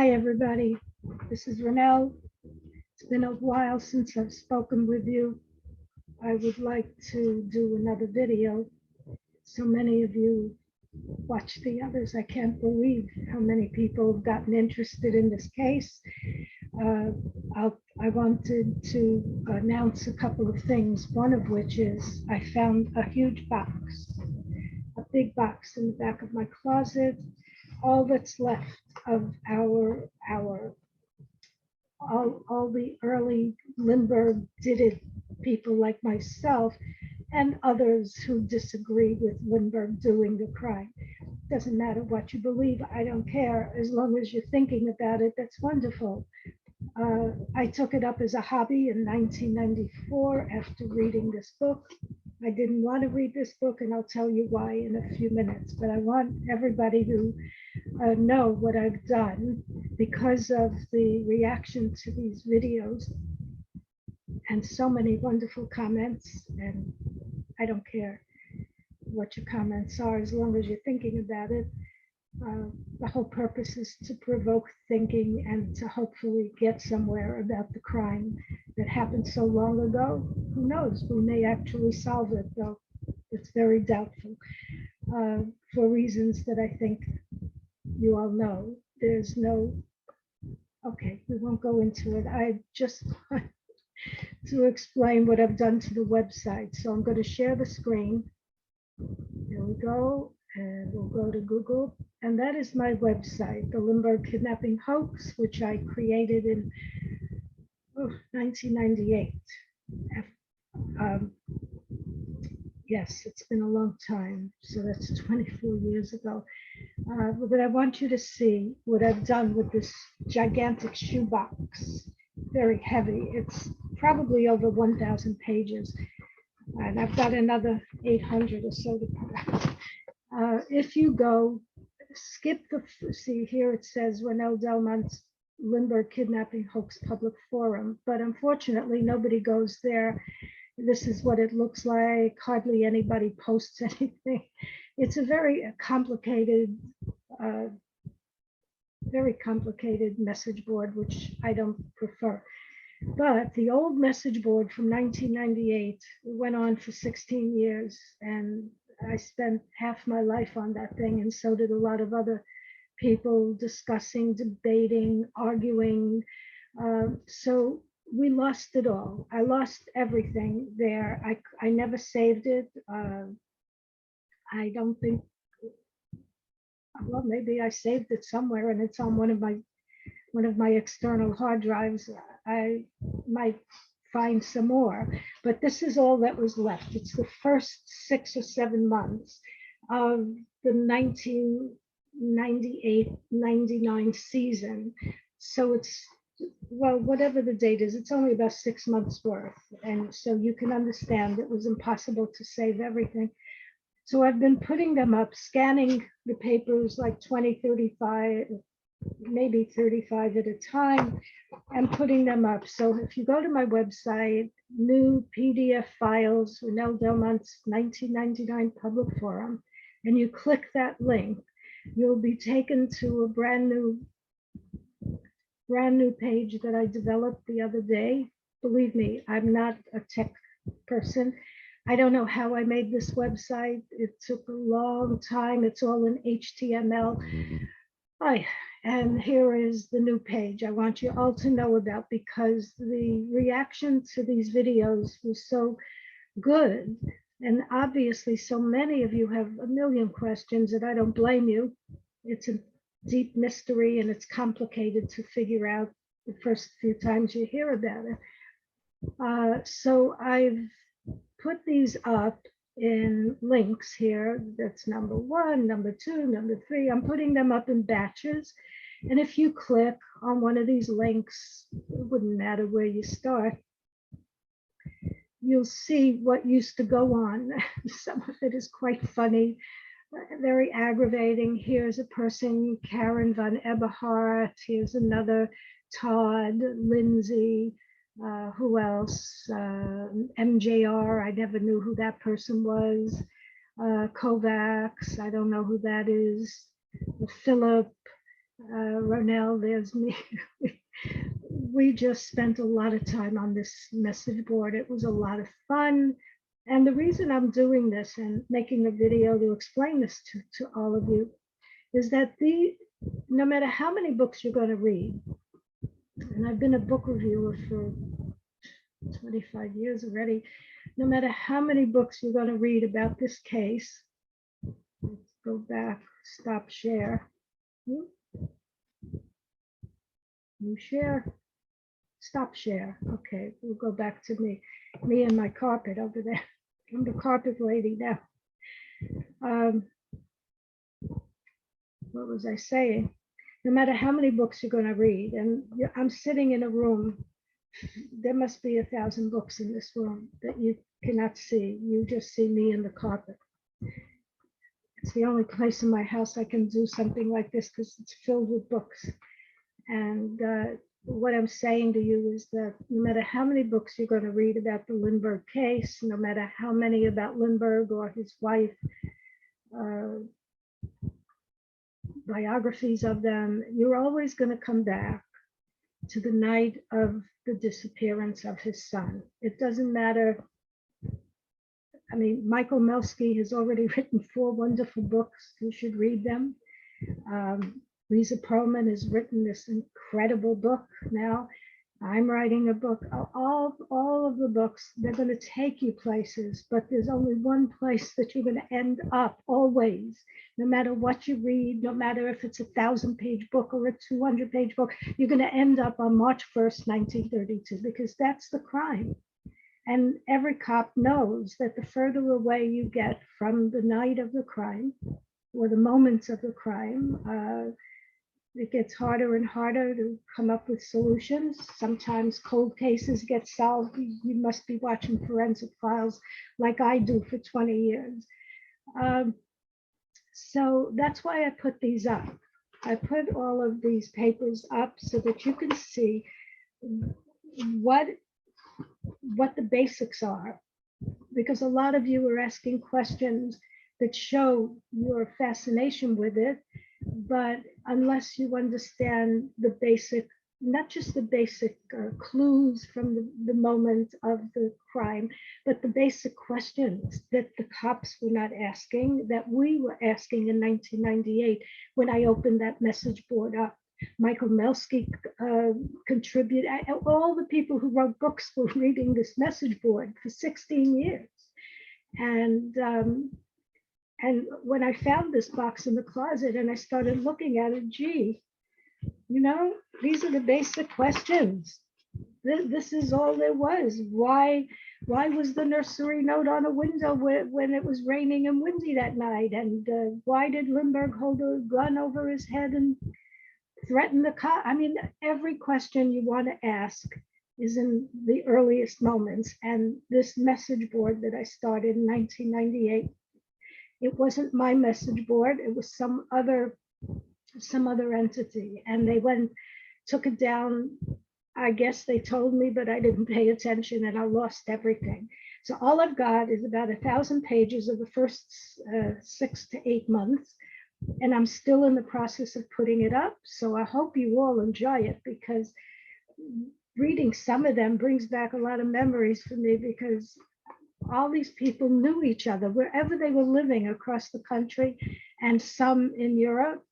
Hi, everybody. This is Renelle. It's been a while since I've spoken with you. I would like to do another video. So many of you watch the others. I can't believe how many people have gotten interested in this case. I wanted to announce a couple of things, one of which is I found a huge box, a big box in the back of my closet. All that's left of all the early Lindbergh did it people like myself and others who disagree with Lindbergh doing the crime. Doesn't matter what you believe, I don't care. As long as you're thinking about it, that's wonderful. I took it up as a hobby in 1994 after reading this book. I didn't want to read this book, and I'll tell you why in a few minutes, but I want everybody to know what I've done because of the reaction to these videos and so many wonderful comments. And I don't care what your comments are as long as you're thinking about it. The whole purpose is to provoke thinking and to hopefully get somewhere about the crime that happened so long ago. Who knows? We may actually solve it, though it's very doubtful for reasons that I think you all know. There's no, okay, we won't go into it. I just want to explain what I've done to the website. So I'm going to share the screen. There we go. And we'll go to Google. And that is my website, the Lindbergh Kidnapping Hoax, which I created in 1998. Yes, it's been a long time. So that's 24 years ago. But I want you to see what I've done with this gigantic shoebox. Very heavy. It's probably over 1,000 pages. And I've got another 800 or so to put out. If you go, skip see here it says Renelle Delmont's Lindbergh Kidnapping Hoax Public Forum, but unfortunately nobody goes there. This is what it looks like. Hardly anybody posts anything. It's a very complicated message board, which I don't prefer. But the old message board from 1998 went on for 16 years, and I spent half my life on that thing, and so did a lot of other people discussing, debating, arguing. So we lost it all. I lost everything there. I never saved it. I don't think, well, maybe I saved it somewhere and it's on one of my external hard drives. I might find some more, but this is all that was left. It's the first 6 or 7 months of the 1998-99 season. So it's, well, whatever the date is, it's only about 6 months worth. And so you can understand it was impossible to save everything. So I've been putting them up, scanning the papers like 20, 35, maybe 35 at a time, and putting them up. So if you go to my website, new PDF files, Renelle Delmont's 1999 Public Forum, and you click that link, you'll be taken to a brand new page that I developed the other day. Believe me, I'm not a tech person. I don't know how I made this website. It took a long time. It's all in HTML. And here is the new page I want you all to know about, because the reaction to these videos was so good. And obviously, so many of you have a million questions, and I don't blame you. It's a deep mystery, and it's complicated to figure out the first few times you hear about it. So I've put these up in links here. That's number 1, number 2, number 3. I'm putting them up in batches. And if you click on one of these links, it wouldn't matter where you start, you'll see what used to go on. Some of it is quite funny, very aggravating. Here's a person, Karen von Eberhardt. Here's another, Todd, Lindsay, who else? MJR, I never knew who that person was. Kovacs, I don't know who that is. Philip, Ronell, there's me. We just spent a lot of time on this message board. It was a lot of fun. And the reason I'm doing this and making a video to explain this to all of you is that no matter how many books you're going to read, and I've been a book reviewer for 25 years already, no matter how many books you're going to read about this case, let's go back, stop share. New share, stop share. Okay, we'll go back to me and my carpet over there. I'm the carpet lady now. What was I saying? No matter how many books you're going to read, and I'm sitting in a room, there must be 1,000 books in this room that you cannot see. You just see me and the carpet. It's the only place in my house I can do something like this because it's filled with books. And what I'm saying to you is that no matter how many books you're going to read about the Lindbergh case, no matter how many about Lindbergh or his wife, biographies of them, you're always going to come back to the night of the disappearance of his son. It doesn't matter. I mean, Michael Melsky has already written 4 wonderful books. You should read them. Lisa Perlman has written this incredible book now. I'm writing a book. All of the books, they're going to take you places, but there's only one place that you're going to end up always. No matter what you read, no matter if it's a 1,000-page book or a 200-page book, you're going to end up on March 1st, 1932, because that's the crime. And every cop knows that the further away you get from the night of the crime or the moments of the crime, it gets harder and harder to come up with solutions. Sometimes cold cases get solved. You must be watching forensic files like I do for 20 years. So that's why I put these up. I put all of these papers up so that you can see what the basics are, because a lot of you are asking questions that show your fascination with it. But unless you understand the basic, not just the basic clues from the moment of the crime, but the basic questions that the cops were not asking, that we were asking in 1998 when I opened that message board up. Michael Melsky contributed. All the people who wrote books were reading this message board for 16 years. And when I found this box in the closet and I started looking at it, gee, you know, these are the basic questions. This is all there was. Why was the nursery note on a window when it was raining and windy that night? And why did Lindbergh hold a gun over his head and threaten the cop? I mean, every question you want to ask is in the earliest moments. And this message board that I started in 1998, it wasn't my message board. It was some other entity, and they took it down. I guess they told me, but I didn't pay attention, and I lost everything. So all I've got is about 1,000 pages of the first 6 to 8 months, and I'm still in the process of putting it up. So I hope you all enjoy it, because reading some of them brings back a lot of memories for me, because all these people knew each other wherever they were living across the country, and some in Europe.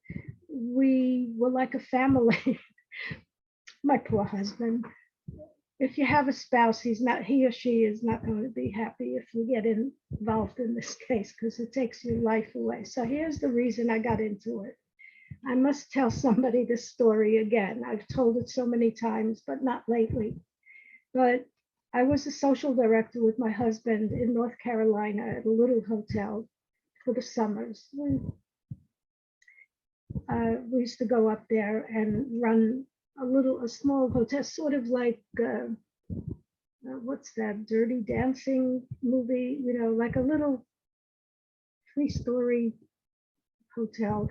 We were like a family. My poor husband. If you have a spouse, he or she is not going to be happy if you get involved in this case, because it takes your life away. So here's the reason I got into it. I must tell somebody this story again. I've told it so many times, but not lately. But I was a social director with my husband in North Carolina at a little hotel for the summers. We used to go up there and run a small hotel, sort of like, what's that, Dirty Dancing movie, you know, like a little 3-story hotel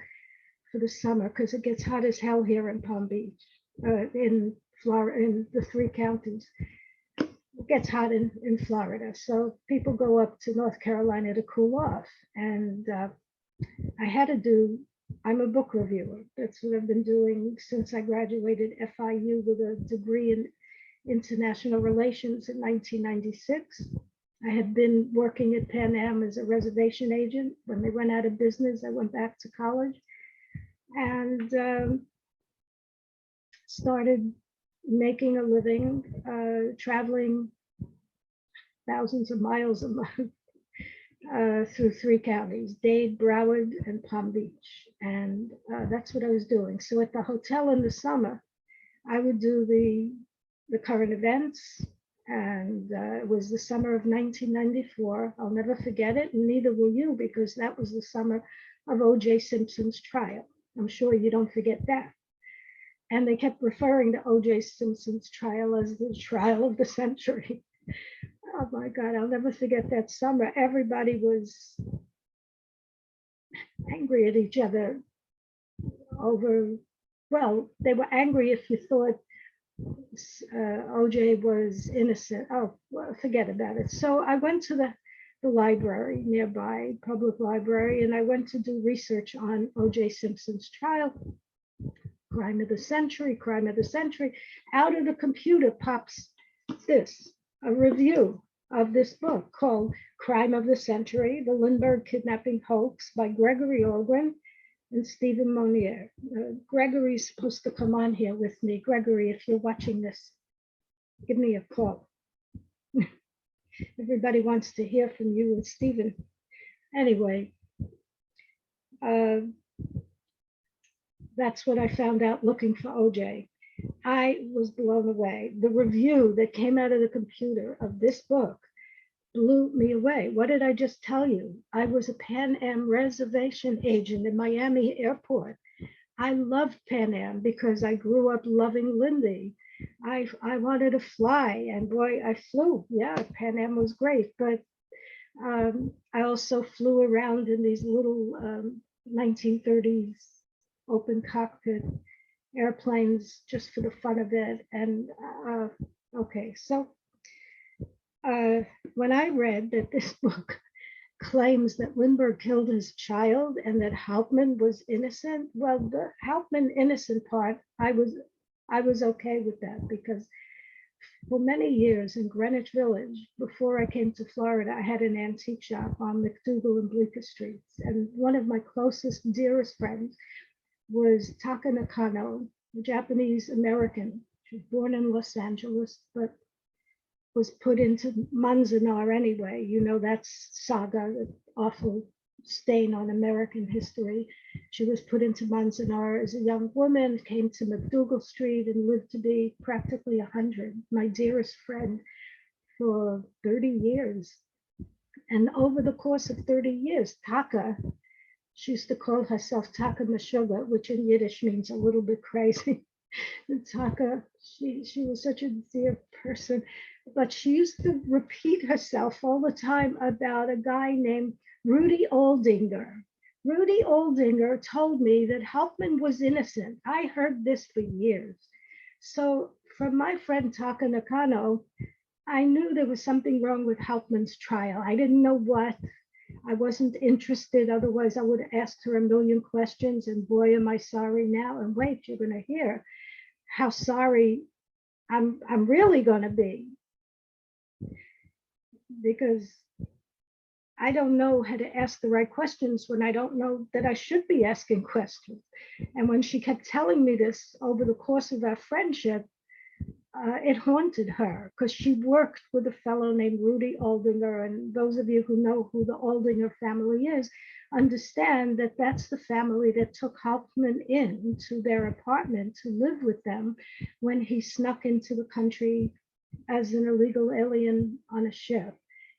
for the summer, because it gets hot as hell here in Palm Beach, in Florida, in the 3 counties. It gets hot in Florida. So people go up to North Carolina to cool off. And I had to do I'm a book reviewer. That's what I've been doing since I graduated FIU with a degree in international relations in 1996. I had been working at Pan Am as a reservation agent. When they went out of business, I went back to college and started making a living, traveling thousands of miles a month through three counties, Dade, Broward, and Palm Beach. And that's what I was doing. So at the hotel in the summer, I would do the current events. And it was the summer of 1994. I'll never forget it, and neither will you, because that was the summer of O.J. Simpson's trial. I'm sure you don't forget that. And they kept referring to O.J. Simpson's trial as the trial of the century. Oh my God, I'll never forget that summer. Everybody was angry at each other over, well, they were angry if you thought OJ was innocent. Oh, well, forget about it. So I went to the library nearby, public library, and I went to do research on OJ Simpson's trial. Crime of the century, crime of the century. Out of the computer pops this, a review of this book called Crime of the Century, The Lindbergh Kidnapping Hoax by Gregory Algren and Stephen Monier. Gregory's supposed to come on here with me. Gregory, if you're watching this, give me a call. Everybody wants to hear from you and Stephen. Anyway, that's what I found out looking for OJ. I was blown away. The review that came out of the computer of this book blew me away. What did I just tell you? I was a Pan Am reservation agent in Miami Airport. I loved Pan Am because I grew up loving Lindy. I wanted to fly, and boy, I flew. Yeah, Pan Am was great, but I also flew around in these little 1930s open cockpit airplanes just for the fun of it. And okay, so when I read that this book claims that Lindbergh killed his child and that Hauptmann was innocent, well, the Hauptmann innocent part, I was okay with that, because for many years in Greenwich Village, before I came to Florida, I had an antique shop on McDougal and Bleecker Streets. And one of my closest, dearest friends was Taka Nakano, a Japanese American. She was born in Los Angeles, but was put into Manzanar anyway. You know, that's saga, the awful stain on American history. She was put into Manzanar as a young woman, came to McDougal Street and lived to be practically 100. My dearest friend for 30 years. And over the course of 30 years, Taka, she used to call herself Taka Meshuggah, which in Yiddish means a little bit crazy. And Taka, she was such a dear person, but she used to repeat herself all the time about a guy named Rudy Oldinger. Rudy Oldinger told me that Hauptmann was innocent. I heard this for years. So from my friend Taka Nakano, I knew there was something wrong with Hauptmann's trial. I didn't know what. I wasn't interested. Otherwise, I would have asked her a million questions. And boy, am I sorry now. And wait, you're going to hear how sorry I'm really going to be, because I don't know how to ask the right questions when I don't know that I should be asking questions. And when she kept telling me this over the course of our friendship, it haunted her, because she worked with a fellow named Rudy Oldinger. And those of you who know who the Oldinger family is understand that that's the family that took Hauptmann into their apartment to live with them when he snuck into the country as an illegal alien on a ship.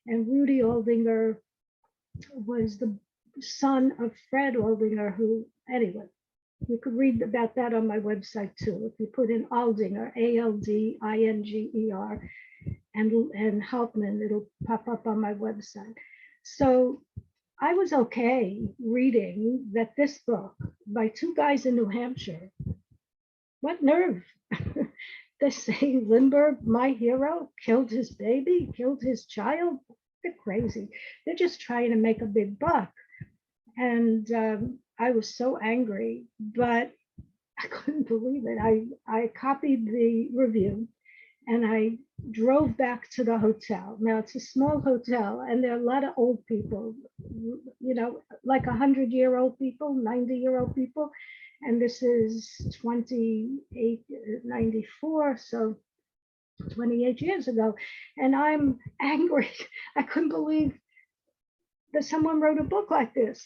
And Rudy Oldinger was the son of Fred Oldinger, who, anyway, you could read about that on my website too. If you put in Aldinger, Aldinger, and Hauptmann, it'll pop up on my website. So I was okay reading that this book by two guys in New Hampshire. What nerve! They say Lindbergh, my hero, killed his baby, killed his child. They're crazy. They're just trying to make a big buck. And I was so angry, but I couldn't believe it. I copied the review and I drove back to the hotel. Now it's a small hotel, and there are a lot of old people, like 100-year-old people, 90-year-old people, and this is 2894, so 28 years ago, and I'm angry. I couldn't believe that someone wrote a book like this.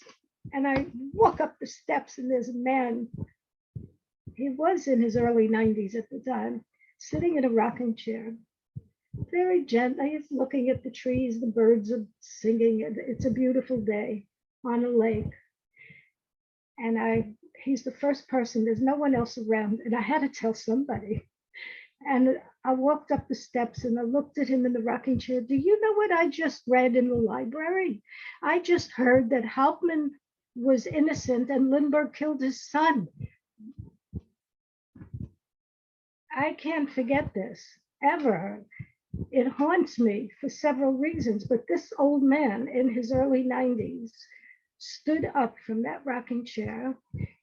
And I walk up the steps, and there's a man. He was in his early 90s at the time, sitting in a rocking chair, very gently. He's looking at the trees, the birds are singing. It's a beautiful day on a lake. And he's the first person, there's no one else around. And I had to tell somebody. And I walked up the steps and I looked at him in the rocking chair. Do you know what I just read in the library? I just heard that Hauptmann was innocent and Lindbergh killed his son. I can't forget this ever. It haunts me for several reasons, but this old man in his early 90s stood up from that rocking chair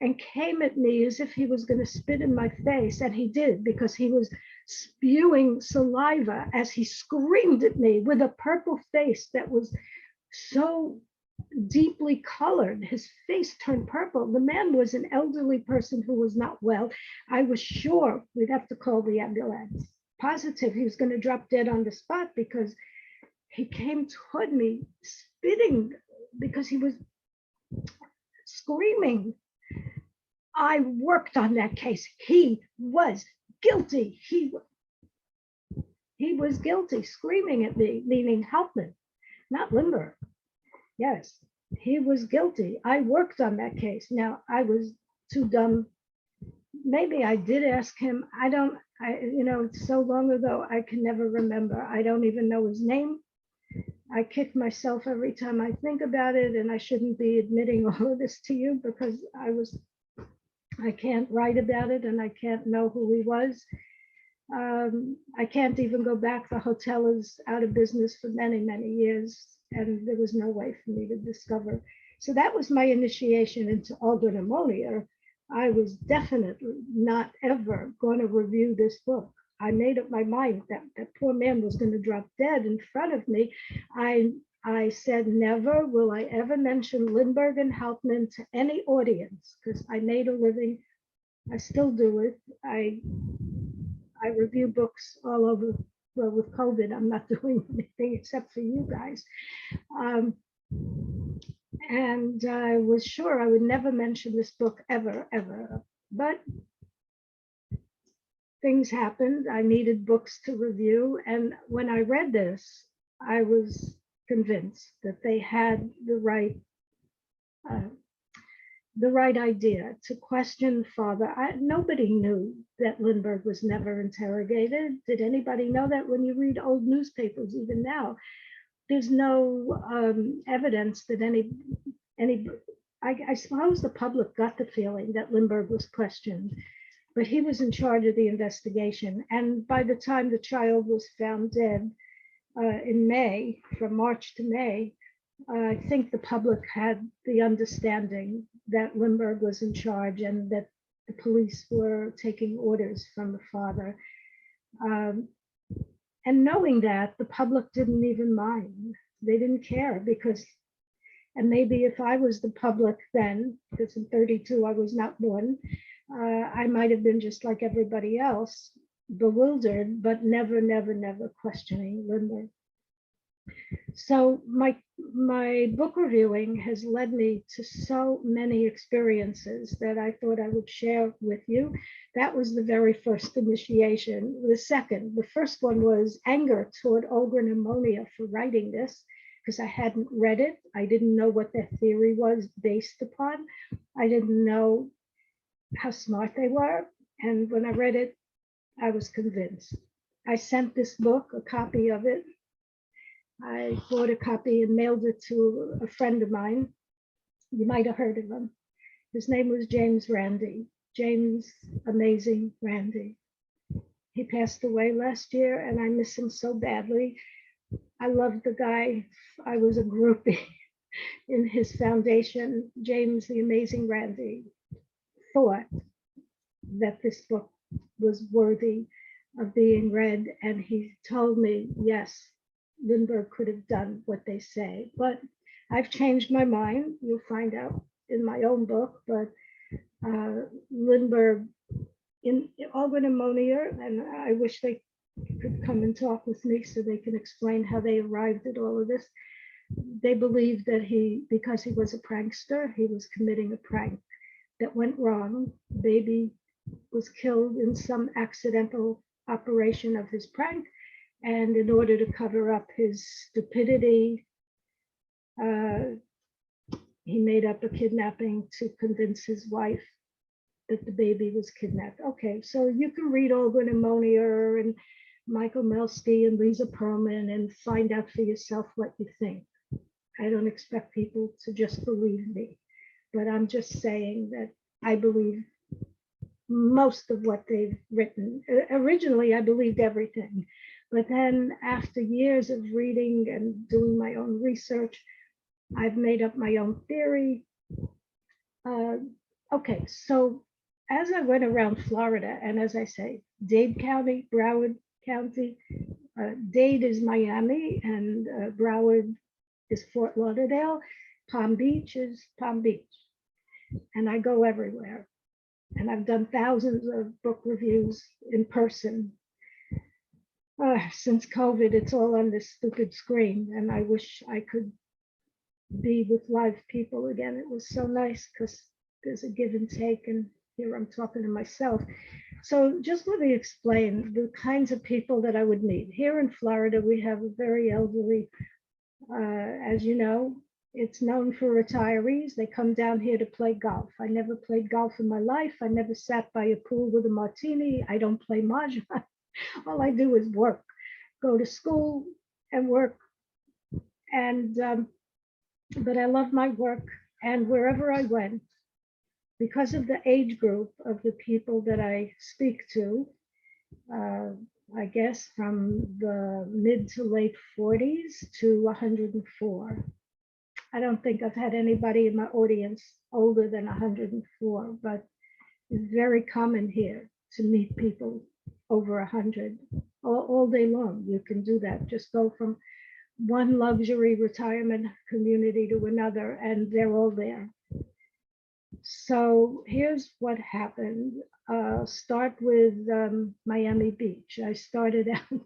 and came at me as if he was going to spit in my face. And he did, because he was spewing saliva as he screamed at me with a purple face that was so deeply colored. His face turned purple. The man was an elderly person who was not well. I was sure we'd have to call the ambulance. Positive he was going to drop dead on the spot, because he came toward me spitting because he was screaming. I worked on that case. He was guilty. He was guilty, screaming at me, meaning Hauptmann, not Lindbergh. Yes, he was guilty. I worked on that case. Now, I was too dumb. Maybe I did ask him. It's so long ago, I can never remember. I don't even know his name. I kick myself every time I think about it, and I shouldn't be admitting all of this to you, because I can't write about it, and I can't know who he was. I can't even go back. The hotel is out of business for many, many years, and there was no way for me to discover. So that was my initiation into algorithm. I was definitely not ever going to review this book. I made up my mind that that poor man was going to drop dead in front of me. I said, never will I ever mention Lindbergh and Hauptmann to any audience, because I made a living. I still do it. I review books all over. Well, with COVID, I'm not doing anything except for you guys. And I was sure I would never mention this book ever, ever. But things happened. I needed books to review. And when I read this, I was convinced that they had the right idea to question father. Nobody knew that Lindbergh was never interrogated. Did anybody know that? When you read old newspapers, even now, there's no evidence that I suppose the public got the feeling that Lindbergh was questioned, but he was in charge of the investigation. And by the time the child was found dead in May, from March to May, I think the public had the understanding that Lindbergh was in charge and that the police were taking orders from the father. And knowing that, the public didn't even mind. They didn't care, because, and maybe if I was the public then, because in 32 I was not born, I might have been just like everybody else, bewildered, but never, never, never questioning Lindbergh. So my book reviewing has led me to so many experiences that I thought I would share with you. That was the very first initiation. The first one was anger toward Olgren and Monia for writing this, because I hadn't read it. I didn't know what their theory was based upon. I didn't know how smart they were. And when I read it, I was convinced. I sent this book, a copy of it. I bought a copy and mailed it to a friend of mine. You might have heard of him. His name was James Randi. James Amazing Randi. He passed away last year, and I miss him so badly. I loved the guy. I was a groupie. in his foundation, James the Amazing Randi, thought that this book was worthy of being read. And he told me, yes, Lindbergh could have done what they say. But I've changed my mind. You'll find out in my own book. But Lindbergh, in Algren and Monier, and I wish they could come and talk with me so they can explain how they arrived at all of this. They believed that because he was a prankster, he was committing a prank that went wrong. Baby was killed in some accidental operation of his prank. And in order to cover up his stupidity, he made up a kidnapping to convince his wife that the baby was kidnapped. Okay, so you can read Algren and Monier and Michael Melsky and Lisa Perlman and find out for yourself what you think. I don't expect people to just believe me, but I'm just saying that I believe most of what they've written. Originally, I believed everything, but then after years of reading and doing my own research, I've made up my own theory. Okay, so as I went around Florida, and as I say, Dade County, Broward County, Dade is Miami, and Broward is Fort Lauderdale, Palm Beach is Palm Beach. And I go everywhere. And I've done thousands of book reviews in person. Since COVID, it's all on this stupid screen. And I wish I could be with live people again. It was so nice because there's a give and take. And here I'm talking to myself. So just let me explain the kinds of people that I would meet. Here in Florida, we have a very elderly, as you know, it's known for retirees. They come down here to play golf. I never played golf in my life. I never sat by a pool with a martini. I don't play mahjong. All I do is work, go to school and work. And, but I love my work. And wherever I went, because of the age group of the people that I speak to, I guess from the mid to late 40s to 104. I don't think I've had anybody in my audience older than 104, but it's very common here to meet people over 100 all day long. You can do that. Just go from one luxury retirement community to another, and they're all there. So here's what happened. Start with Miami Beach. I started out,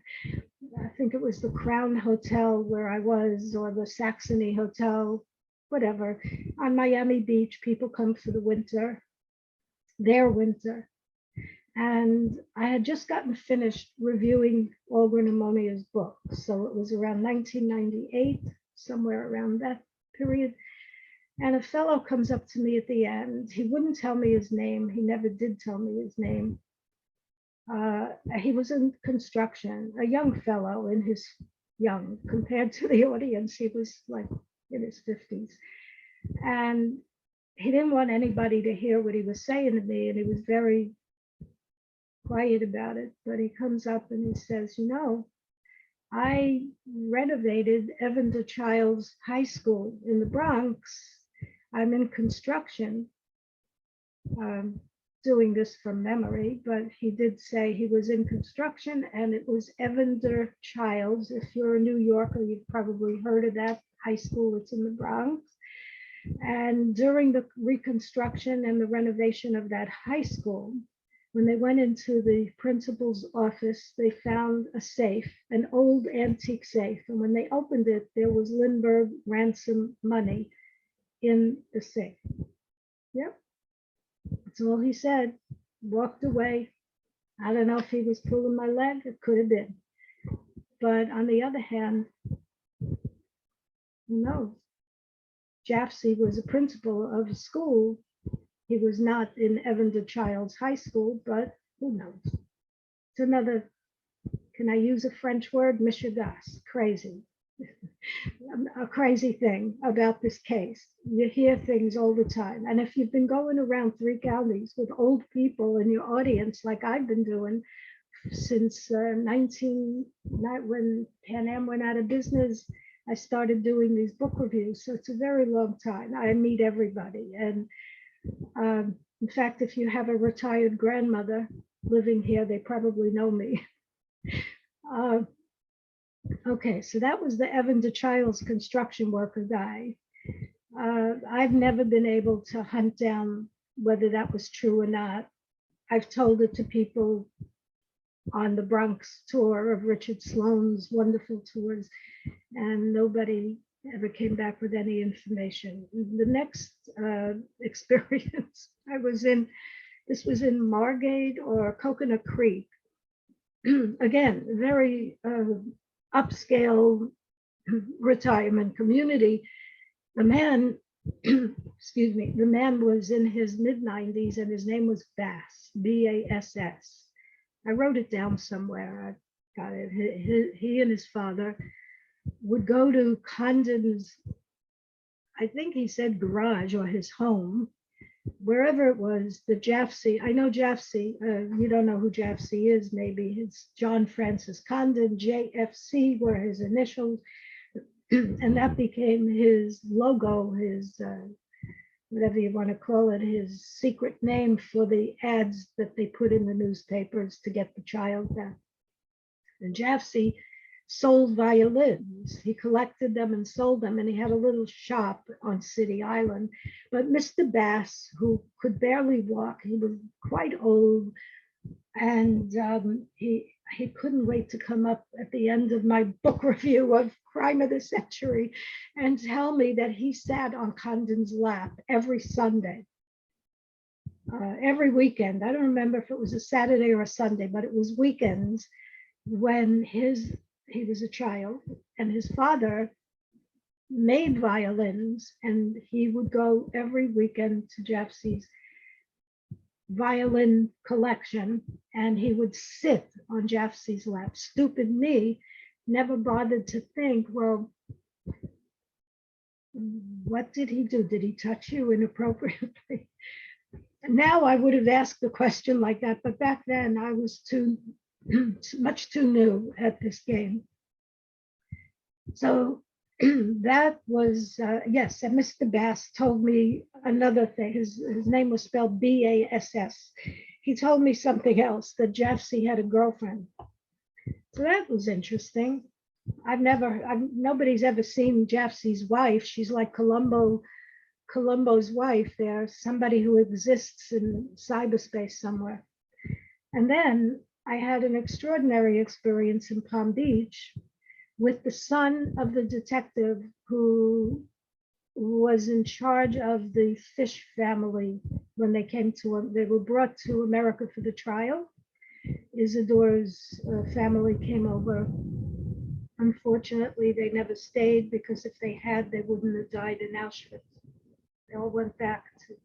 I think it was the Crown Hotel where I was, or the Saxony Hotel, whatever. On Miami Beach, people come for the winter, their winter. And I had just gotten finished reviewing Algren and Monier's book. So it was around 1998, somewhere around that period. And a fellow comes up to me at the end. He wouldn't tell me his name. He never did tell me his name. He was in construction, a young fellow in his young, compared to the audience, he was like in his 50s. And he didn't want anybody to hear what he was saying to me. And he was very quiet about it. But he comes up and he says, you know, I renovated Evander Childs High School in the Bronx. I'm in construction, doing this from memory, but he did say he was in construction, and it was Evander Childs. If you're a New Yorker, you've probably heard of that high school. It's in the Bronx. And during the reconstruction and the renovation of that high school, when they went into the principal's office, they found a safe, an old antique safe. And when they opened it, there was Lindbergh ransom money in the safe. Yep. That's all he said. Walked away. I don't know if he was pulling my leg. It could have been. But on the other hand, who knows? Jaffe was a principal of a school. He was not in Evander Childs High School, but who knows? It's another, can I use a French word? Mishigas, crazy. A crazy thing about this case. You hear things all the time. And if you've been going around 3 counties with old people in your audience, like I've been doing since when Pan Am went out of business, I started doing these book reviews. So it's a very long time. I meet everybody. And in fact, if you have a retired grandmother living here, they probably know me. Uh, okay, so that was the Evan DeChilds construction worker guy. I've never been able to hunt down whether that was true or not. I've told it to people on the Bronx tour of Richard Sloan's wonderful tours, and nobody ever came back with any information. The next experience I was in, this was in Margate or Coconut Creek. Again, very upscale retirement community. The man, excuse me, the man was in his mid-90s and his name was Bass, B-A-S-S. I wrote it down somewhere. I got it. He and his father would go to Condon's, I think he said garage or his home, wherever it was, the Jaffe. I know Jaffe. You don't know who Jaffe is, maybe. It's John Francis Condon, JFC were his initials. And that became his logo, his whatever you want to call it, his secret name for the ads that they put in the newspapers to get the child back. And Jaffe sold violins. He collected them and sold them, and he had a little shop on City Island. But Mr. Bass, who could barely walk, he was quite old, and he couldn't wait to come up at the end of my book review of Crime of the Century and tell me that he sat on Condon's lap every Sunday, every weekend. I don't remember if it was a Saturday or a Sunday, but it was weekends when he was a child and his father made violins, and he would go every weekend to Jaffe's violin collection, and he would sit on Jaffe's lap. Stupid me never bothered to think, well, what did he do? Did he touch you inappropriately? Now I would have asked the question like that, but back then I was much too new at this game. So that was, yes, and Mr. Bass told me another thing. His name was spelled B-A-S-S. He told me something else, that Jaffe had a girlfriend. So that was interesting. Nobody's ever seen Jaffe's wife. She's like Columbo's wife. There's somebody who exists in cyberspace somewhere. And then I had an extraordinary experience in Palm Beach with the son of the detective who was in charge of the Fish family when they were brought to America for the trial. Isidore's family came over. Unfortunately, they never stayed, because if they had, they wouldn't have died in Auschwitz. They all went back to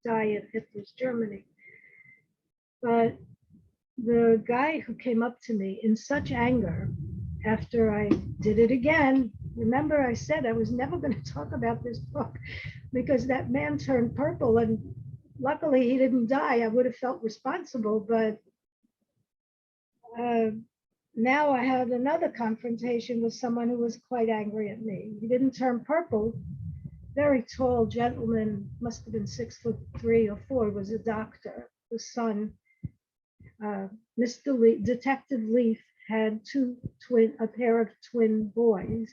die in Hitler's Germany. But the guy who came up to me in such anger after I did it again, remember I said I was never going to talk about this book because that man turned purple, and luckily he didn't die. I would have felt responsible, but now I had another confrontation with someone who was quite angry at me. He didn't turn purple. Very tall gentleman, must have been 6'3" or 4", was a doctor. The son, Mr. Lee, Detective Leaf, had a pair of twin boys,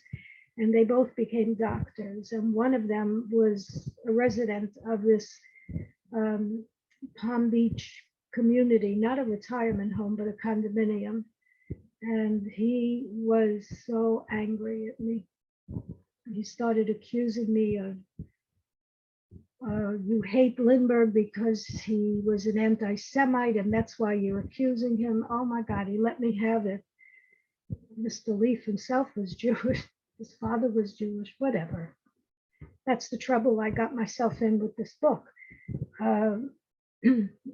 and they both became doctors. And one of them was a resident of this Palm Beach community, not a retirement home, but a condominium. And he was so angry at me. He started accusing me of, you hate Lindbergh because he was an anti-Semite, and that's why you're accusing him. Oh my God, he let me have it. Mr. Leaf himself was Jewish. His father was Jewish, whatever. That's the trouble I got myself in with this book.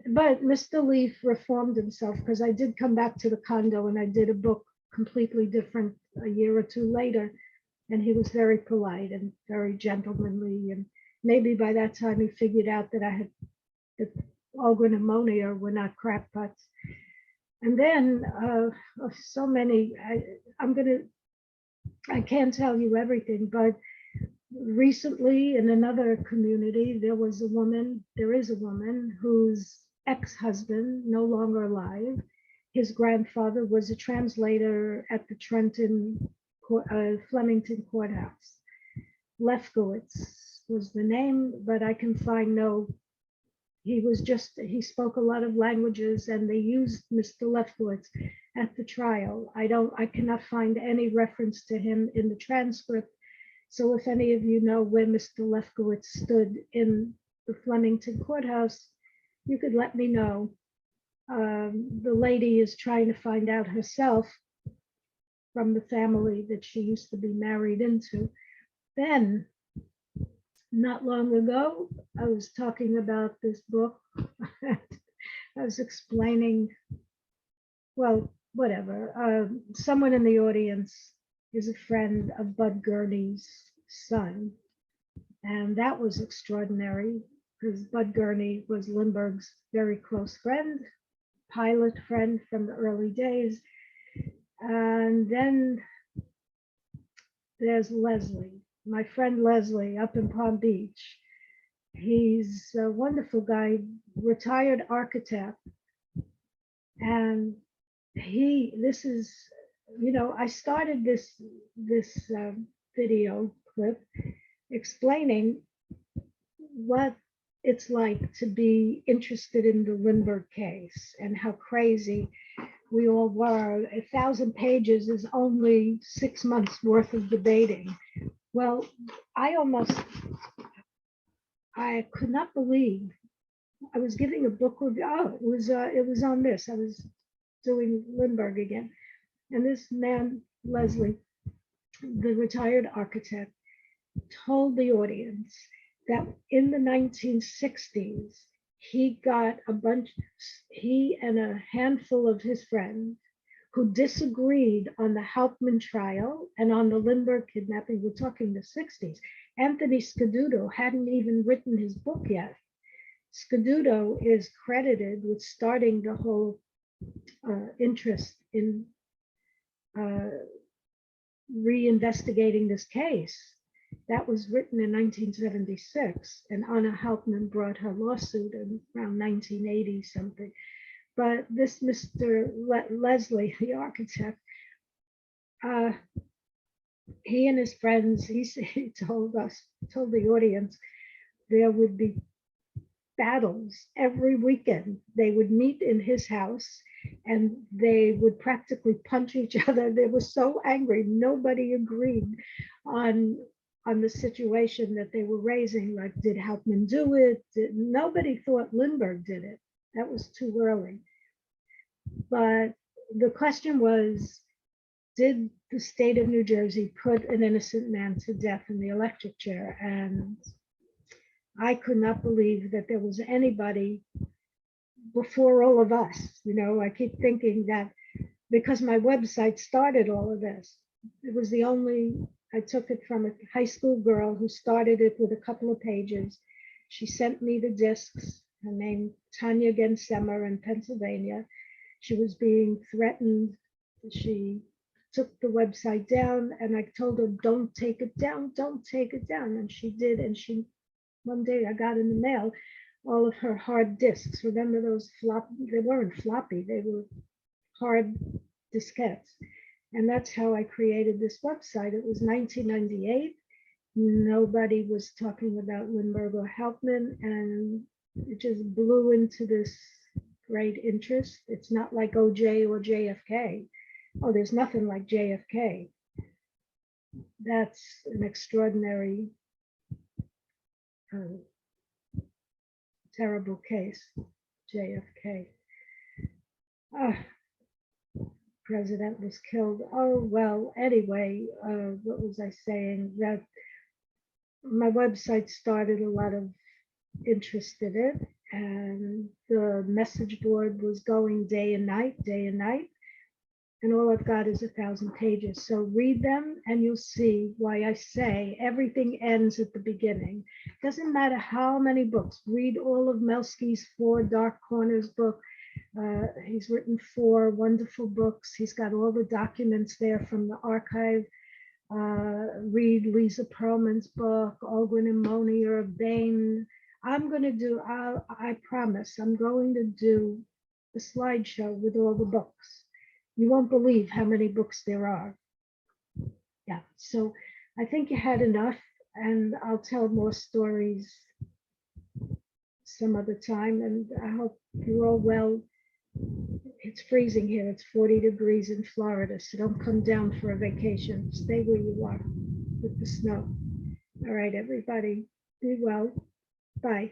But Mr. Leaf reformed himself, because I did come back to the condo and I did a book completely different a year or two later. And he was very polite and very gentlemanly. And maybe by that time he figured out that I had that Algren and Monier were not crackpots. And then so many, I'm going to I can't tell you everything, but recently in another community, there is a woman whose ex-husband, no longer alive, his grandfather was a translator at the Flemington courthouse. Lefkowitz was the name, but I can find no, he spoke a lot of languages and they used Mr. Lefkowitz at the trial. I cannot find any reference to him in the transcript. So if any of you know where Mr. Lefkowitz stood in the Flemington courthouse, you could let me know. The lady is trying to find out herself from the family that she used to be married into. Then, not long ago, I was talking about this book. I was explaining, well, whatever. Someone in the audience is a friend of Bud Gurney's son. And that was extraordinary because Bud Gurney was Lindbergh's very close friend, pilot friend from the early days. And then there's Leslie, my friend Leslie up in Palm Beach. He's a wonderful guy, retired architect. And this is, I started this video clip explaining what it's like to be interested in the Lindbergh case and how crazy we all were. 1,000 pages is only 6 months worth of debating. Well, I could not believe I was giving a book review. Oh, it was on this. I was doing Lindbergh again. And this man, Leslie, the retired architect, told the audience that in the 1960s, he and a handful of his friends who disagreed on the Hauptmann trial and on the Lindbergh kidnapping. We're talking the 60s. Anthony Scaduto hadn't even written his book yet. Scaduto is credited with starting the whole interest in reinvestigating this case. That was written in 1976, and Anna Hauptmann brought her lawsuit in around 1980 something. But this Mr. Leslie, the architect, he and his friends, he told the audience, there would be battles every weekend. They would meet in his house and they would practically punch each other. They were so angry. Nobody agreed on the situation that they were raising. Like, did Hauptmann do it? Nobody thought Lindbergh did it. That was too early. But the question was, did the state of New Jersey put an innocent man to death in the electric chair? And I could not believe that there was anybody before all of us. I keep thinking that because my website started all of this, it was I took it from a high school girl who started it with a couple of pages. She sent me the discs. Her name, Tanya Gensemer in Pennsylvania. She was being threatened. She took the website down and I told her, don't take it down, don't take it down. And she did. And one day I got in the mail all of her hard discs. Remember those they weren't floppy, they were hard diskettes. And that's how I created this website. It was 1998. Nobody was talking about Lindbergh or Hauptmann, and it just blew into this great interest. It's not like OJ or JFK. Oh, there's nothing like JFK. That's an extraordinary, terrible case, JFK. President was killed. Oh, well, anyway, what was I saying? That my website started a lot of interest in it, and the message board was going day and night, day and night. And all I've got is 1,000 pages. So read them and you'll see why I say everything ends at the beginning. Doesn't matter how many books. Read all of Melsky's 4 Dark Corners book. He's written 4 wonderful books. He's got all the documents there from the archive. read Lisa Perlman's book, Ogren and Moni Urbane. I'm going to do, I promise, I'm going to do a slideshow with all the books. You won't believe how many books there are. Yeah, so I think you had enough, and I'll tell more stories some other time. And I hope you're all well. It's freezing here. It's 40 degrees in Florida, so don't come down for a vacation. Stay where you are with the snow. All right, everybody, be well. Bye.